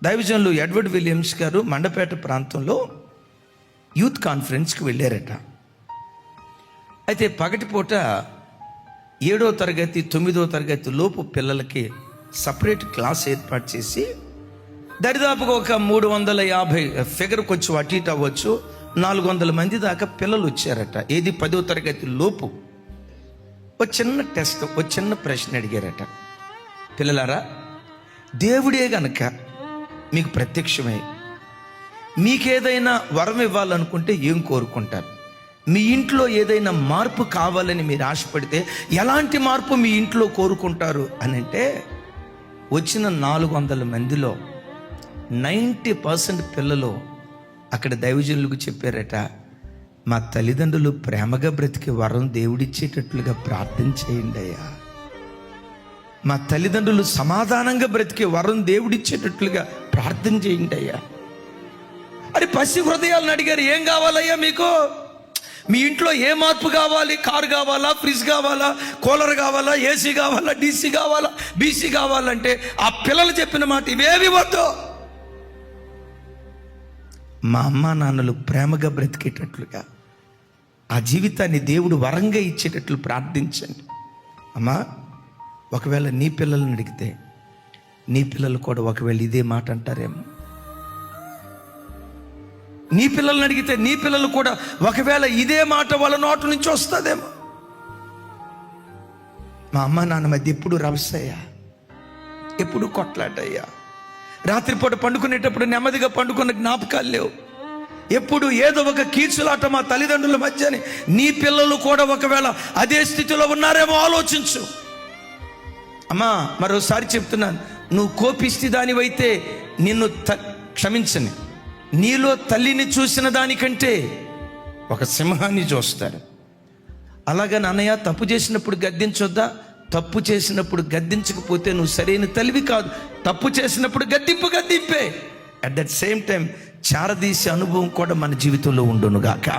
దైవజనులు Edward Williams గారు మండపేట ప్రాంతంలో యూత్ కాన్ఫరెన్స్కి వెళ్ళారట. అయితే పగటిపూట 7వ తరగతి 9వ తరగతి లోపు పిల్లలకి సపరేట్ క్లాస్ ఏర్పాటు చేసి దరిదాపుగా ఒక 350 ఫిగర్ కొంచెం అటు ఇటు అవ్వచ్చు, 400 మంది దాకా పిల్లలు వచ్చారట. ఏది 10వ తరగతి లోపు. ఒక చిన్న టెస్ట్, ఒక చిన్న ప్రశ్న అడిగారట. పిల్లలారా, దేవుడే గనక మీకు ప్రత్యక్షమై మీకేదైనా వరం ఇవ్వాలనుకుంటే ఏం కోరుకుంటారు? మీ ఇంట్లో ఏదైనా మార్పు కావాలని మీరు ఆశపడితే ఎలాంటి మార్పు మీ ఇంట్లో కోరుకుంటారు అని అంటే, వచ్చిన 400 మందిలో 90% పిల్లలు అక్కడ దైవజనులకు చెప్పారట, మా తల్లిదండ్రులు ప్రేమగా బ్రతికే వరం దేవుడిచ్చేటట్లుగా ప్రార్థన చేయండి అయ్యా. మా తల్లిదండ్రులు సమాధానంగా బ్రతికే వరం దేవుడిచ్చేటట్లుగా ప్రార్థన చేయండి అయ్యా. అరే పసి హృదయాలను అడిగారు, ఏం కావాలయ్యా మీకు? మీ ఇంట్లో ఏ మార్పు కావాలి? కారు కావాలా, ఫ్రిడ్జ్ కావాలా, కూలర్ కావాలా, ఏసీ కావాలా, డీసీ కావాలా, బీసీ కావాలంటే ఆ పిల్లలు చెప్పిన మాట ఇవేవి వద్దు, మా అమ్మా నాన్నలు ప్రేమగా బ్రతికేటట్లుగా ఆ జీవితాన్ని దేవుడు వరంగా ఇచ్చేటట్లు ప్రార్థించండి. అమ్మా, ఒకవేళ నీ పిల్లల్ని అడిగితే నీ పిల్లలు కూడా ఒకవేళ ఇదే మాట అంటారేమో. నీ పిల్లల్ని అడిగితే నీ పిల్లలు కూడా ఒకవేళ ఇదే మాట వాళ్ళ నోటు నుంచి వస్తుందేమో. మా అమ్మ నాన్న మధ్య ఎప్పుడు రవసయ్యా, ఎప్పుడు కొట్లాటయ్యా, రాత్రిపూట పండుకునేటప్పుడు నెమ్మదిగా పండుకున్న జ్ఞాపకాలు లేవు, ఎప్పుడు ఏదో ఒక కీచులాట మా తల్లిదండ్రుల మధ్యని. నీ పిల్లలు కూడా ఒకవేళ అదే స్థితిలో ఉన్నారేమో ఆలోచించు. అమ్మా, మరోసారి చెప్తున్నాను, నువ్వు కోపిస్తే దానివైతే నిన్ను క్షమించని. నీలో తల్లిని చూసిన దానికంటే ఒక సింహాన్ని చూస్తారు. అలాగా నాన్నయ్య, తప్పు చేసినప్పుడు గద్దించొద్దా? తప్పు చేసినప్పుడు గద్దించకపోతే నువ్వు సరైన తల్లివి కాదు. తప్పు చేసినప్పుడు గద్దింపే. అట్ దట్ సేమ్ టైం చారదీసే అనుభవం కూడా మన జీవితంలో ఉండునుగాక.